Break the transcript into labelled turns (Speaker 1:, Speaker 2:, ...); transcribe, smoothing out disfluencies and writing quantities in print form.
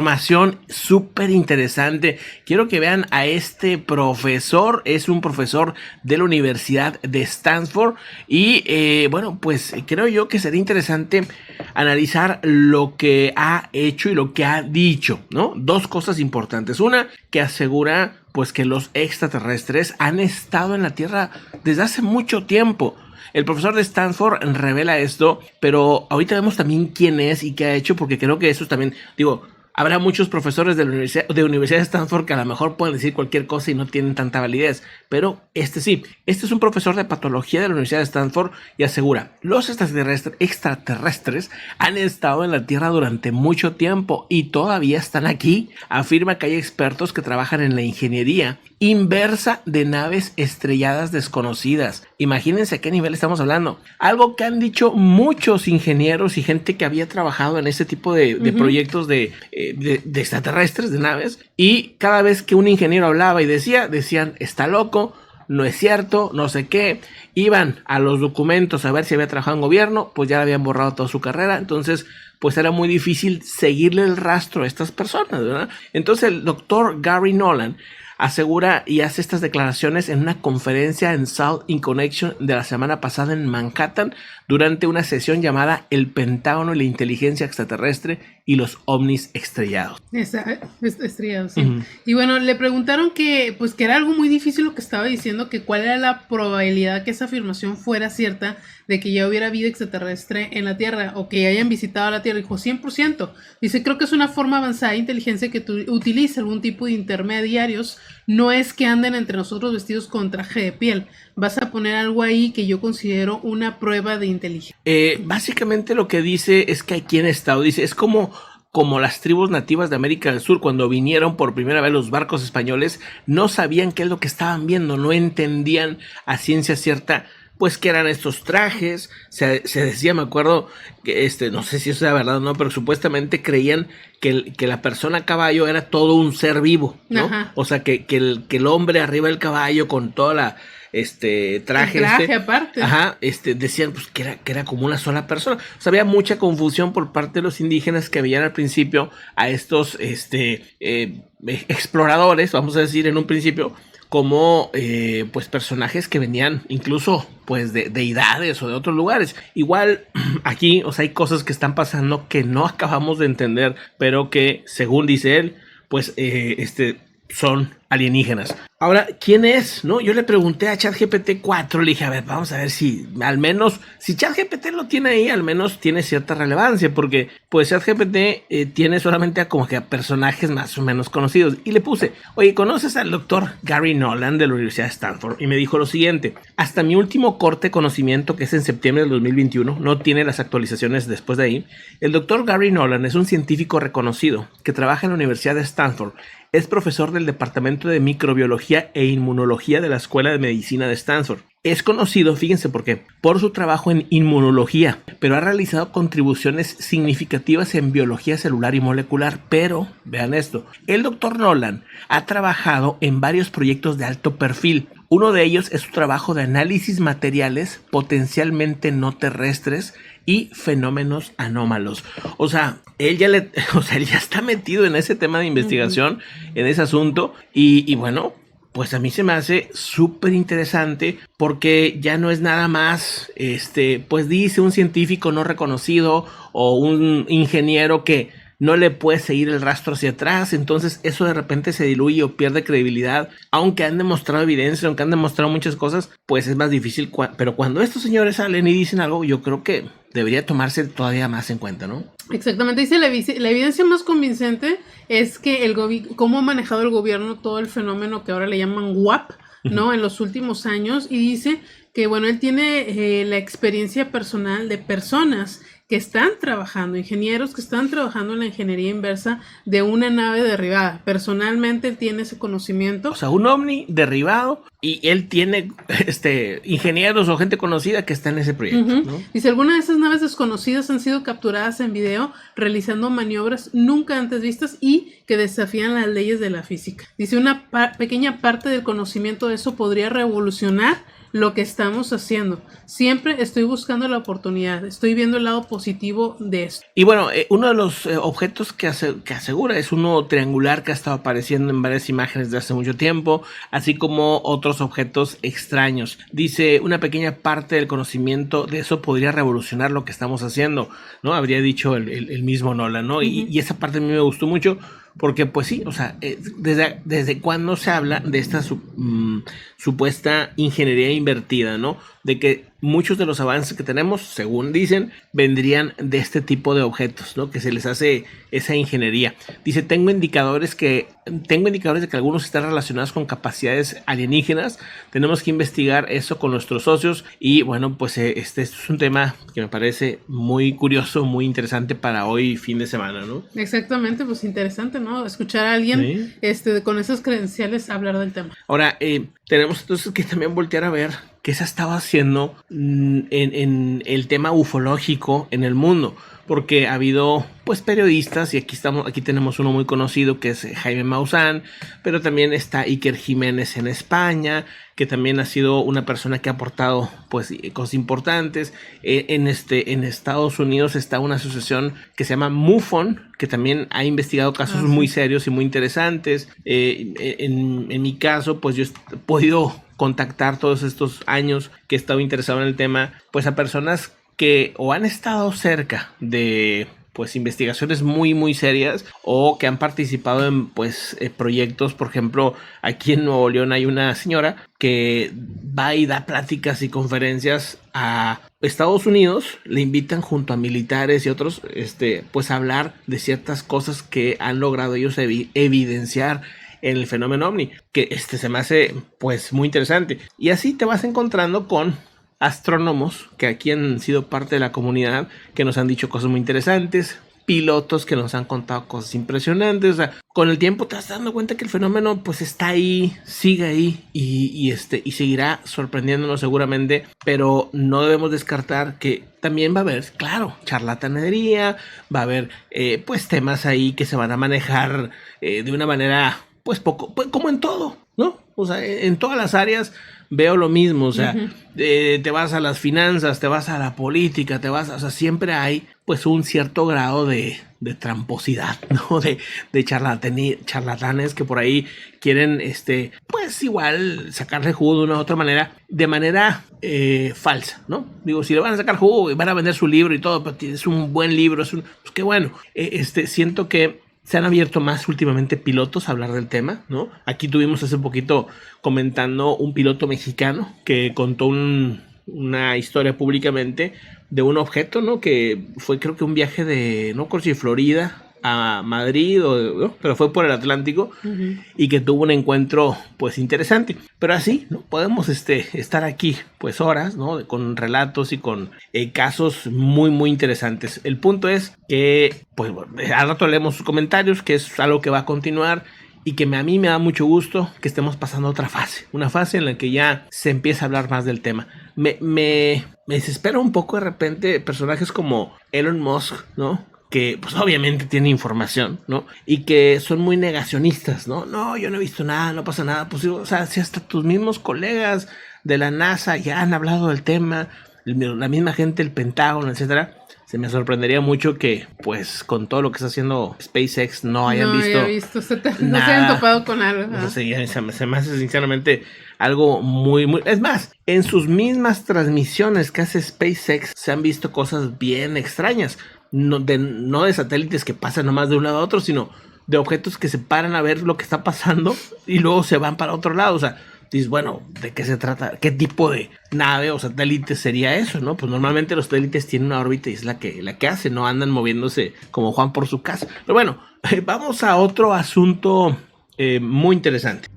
Speaker 1: Información súper interesante. Quiero que vean a este profesor. Es un profesor de la Universidad de Stanford. Y bueno, pues creo yo que sería interesante analizar lo que ha hecho y lo que ha dicho, ¿no? Dos cosas importantes. Una, que asegura pues que los extraterrestres han estado en la Tierra desde hace mucho tiempo. El profesor de Stanford revela esto, pero ahorita vemos también quién es y qué ha hecho, porque creo que eso también, digo, habrá muchos profesores de la Universidad de Stanford que a lo mejor pueden decir cualquier cosa y no tienen tanta validez, pero sí, este es un profesor de patología de la Universidad de Stanford y asegura, los extraterrestres han estado en la Tierra durante mucho tiempo y todavía están aquí. Afirma que hay expertos que trabajan en la ingeniería inversa de naves estrelladas desconocidas. Imagínense a qué nivel estamos hablando. Algo que han dicho muchos ingenieros y gente que había trabajado en ese tipo de proyectos de extraterrestres, de naves. Y cada vez que un ingeniero hablaba y decían, está loco, no es cierto, no sé qué. Iban a los documentos a ver si había trabajado en gobierno, pues ya le habían borrado toda su carrera. Entonces, pues era muy difícil seguirle el rastro a estas personas, ¿verdad? Entonces el doctor Gary Nolan asegura y hace estas declaraciones en una conferencia en South in Connection de la semana pasada en Manhattan durante una sesión llamada El Pentágono y la inteligencia extraterrestre y los ovnis estrellados.
Speaker 2: Estrellados, sí. Y bueno, le preguntaron que era algo muy difícil lo que estaba diciendo, que cuál era la probabilidad que esa afirmación fuera cierta de que ya hubiera vida extraterrestre en la Tierra o que hayan visitado la Tierra. Dijo 100%. Dice, creo que es una forma avanzada de inteligencia que utiliza algún tipo de intermediarios. No es que anden entre nosotros vestidos con traje de piel. Vas a poner algo ahí que yo considero una prueba de inteligencia.
Speaker 1: Básicamente lo que dice es que aquí en estado, dice, es como las tribus nativas de América del Sur cuando vinieron por primera vez los barcos españoles, no sabían qué es lo que estaban viendo, no entendían a ciencia cierta pues que eran estos trajes. Se decía, me acuerdo, que no sé si eso era verdad o no, pero supuestamente creían que la persona a caballo era todo un ser vivo, ¿no? Ajá. O sea, que el hombre arriba del caballo con toda la traje
Speaker 2: aparte.
Speaker 1: Ajá, decían pues que era como una sola persona. O sea, había mucha confusión por parte de los indígenas que veían al principio a estos exploradores, vamos a decir en un principio, como pues personajes que venían incluso pues de deidades o de otros lugares. Igual aquí, o sea, hay cosas que están pasando que no acabamos de entender, pero que según dice él, pues son alienígenas. Ahora, ¿quién es? ¿No? Yo le pregunté a ChatGPT 4, le dije, a ver, vamos a ver si al menos, si ChatGPT lo tiene ahí, al menos tiene cierta relevancia, porque pues ChatGPT tiene solamente como que a personajes más o menos conocidos. Y le puse, oye, ¿conoces al doctor Gary Nolan de la Universidad de Stanford? Y me dijo lo siguiente, hasta mi último corte de conocimiento, que es en septiembre del 2021, no tiene las actualizaciones después de ahí, el doctor Gary Nolan es un científico reconocido que trabaja en la Universidad de Stanford. Es profesor del Departamento de Microbiología e Inmunología de la Escuela de Medicina de Stanford. Es conocido, fíjense por qué, por su trabajo en inmunología, pero ha realizado contribuciones significativas en biología celular y molecular. Pero, vean esto, el doctor Nolan ha trabajado en varios proyectos de alto perfil. Uno de ellos es su trabajo de análisis materiales potencialmente no terrestres y fenómenos anómalos. O sea, él ya está metido en ese tema de investigación, en ese asunto, y bueno, pues a mí se me hace súper interesante porque ya no es nada más, pues dice un científico no reconocido o un ingeniero que no le puede seguir el rastro hacia atrás. Entonces eso de repente se diluye o pierde credibilidad, aunque han demostrado evidencia, aunque han demostrado muchas cosas, pues es más difícil, pero cuando estos señores salen y dicen algo, yo creo que debería tomarse todavía más en cuenta, ¿no?
Speaker 2: Exactamente, dice la evidencia más convincente es que cómo ha manejado el gobierno todo el fenómeno que ahora le llaman WAP, ¿no? En los últimos años, y dice que, bueno, él tiene la experiencia personal de personas que están trabajando, ingenieros que están trabajando en la ingeniería inversa de una nave derribada. Personalmente tiene ese conocimiento.
Speaker 1: O sea, un ovni derribado y él tiene ingenieros o gente conocida que está en ese proyecto, ¿no?
Speaker 2: Dice, algunas de esas naves desconocidas han sido capturadas en video realizando maniobras nunca antes vistas y que desafían las leyes de la física. Dice, una pequeña parte del conocimiento de eso podría revolucionar lo que estamos haciendo. Siempre estoy buscando la oportunidad, estoy viendo el lado positivo de esto.
Speaker 1: Y bueno, uno de los objetos que asegura es uno triangular que ha estado apareciendo en varias imágenes de hace mucho tiempo, así como otros objetos extraños. Dice, una pequeña parte del conocimiento de eso podría revolucionar lo que estamos haciendo, ¿no? Habría dicho el mismo Nolan, ¿no? Y esa parte a mí me gustó mucho. Porque pues sí, o sea, desde cuándo se habla de esta supuesta ingeniería invertida, ¿no? De que muchos de los avances que tenemos, según dicen, vendrían de este tipo de objetos, ¿no? Que se les hace esa ingeniería. Dice, tengo indicadores de que algunos están relacionados con capacidades alienígenas. Tenemos que investigar eso con nuestros socios. Y bueno, pues este es un tema que me parece muy curioso, muy interesante para hoy, fin de semana, ¿no?
Speaker 2: Exactamente, pues interesante, ¿no? Escuchar a alguien con esas credenciales hablar del tema.
Speaker 1: Ahora, tenemos entonces que también voltear a ver qué se estaba haciendo en el tema ufológico en el mundo, porque ha habido pues periodistas, y aquí tenemos uno muy conocido que es Jaime Maussan, pero también está Iker Jiménez en España, que también ha sido una persona que ha aportado pues cosas importantes. En Estados Unidos está una asociación que se llama MUFON, que también ha investigado casos muy serios y muy interesantes. En mi caso, pues yo he podido contactar todos estos años que he estado interesado en el tema, pues a personas que o han estado cerca de pues investigaciones muy muy serias, o que han participado en pues proyectos. Por ejemplo, aquí en Nuevo León hay una señora que va y da pláticas y conferencias a Estados Unidos, le invitan junto a militares y otros pues a hablar de ciertas cosas que han logrado ellos evidenciar en el fenómeno ovni, que se me hace pues muy interesante. Y así te vas encontrando con astrónomos que aquí han sido parte de la comunidad, que nos han dicho cosas muy interesantes, pilotos que nos han contado cosas impresionantes. O sea, con el tiempo te vas dando cuenta que el fenómeno pues está ahí, sigue ahí y seguirá sorprendiéndonos seguramente, pero no debemos descartar que también va a haber, claro, charlatanería, va a haber pues temas ahí que se van a manejar de una manera pues poco, pues como en todo, ¿no? O sea, en todas las áreas veo lo mismo. O sea, te vas a las finanzas, te vas a la política, o sea, siempre hay pues un cierto grado de tramposidad, ¿no? De charlatanes que por ahí quieren, pues igual sacarle jugo de una u otra manera, de manera falsa, ¿no? Digo, si le van a sacar jugo y van a vender su libro y todo, pero es un buen libro, pues qué bueno. Siento que se han abierto más últimamente pilotos a hablar del tema, ¿no? Aquí tuvimos hace poquito comentando un piloto mexicano que contó una historia públicamente de un objeto, ¿no? Que fue, creo que un viaje de, no recuerdo si Florida a Madrid, ¿no? Pero fue por el Atlántico, y que tuvo un encuentro pues interesante. Pero así, ¿no? Podemos estar aquí pues horas, ¿no? Con relatos y con casos muy muy interesantes. El punto es que pues al rato leemos sus comentarios, que es algo que va a continuar, y que a mí me da mucho gusto que estemos pasando a otra fase, una fase en la que ya se empieza a hablar más del tema. Me desespera un poco de repente personajes como Elon Musk, ¿no? Que pues obviamente tiene información, ¿no? Y que son muy negacionistas, ¿no? No, yo no he visto nada, no pasa nada. Pues, o sea, si hasta tus mismos colegas de la NASA ya han hablado del tema, la misma gente, el Pentágono, etcétera, se me sorprendería mucho que, pues, con todo lo que está haciendo SpaceX no hayan visto
Speaker 2: nada. No se hayan topado con algo.
Speaker 1: No sé, se me hace sinceramente algo muy, muy... Es más, en sus mismas transmisiones que hace SpaceX se han visto cosas bien extrañas. No de satélites que pasan nomás de un lado a otro, sino de objetos que se paran a ver lo que está pasando y luego se van para otro lado. O sea, dices, bueno, ¿de qué se trata? ¿Qué tipo de nave o satélite sería eso, no? Pues normalmente los satélites tienen una órbita y es la que hace, no andan moviéndose como Juan por su casa. Pero bueno, vamos a otro asunto muy interesante.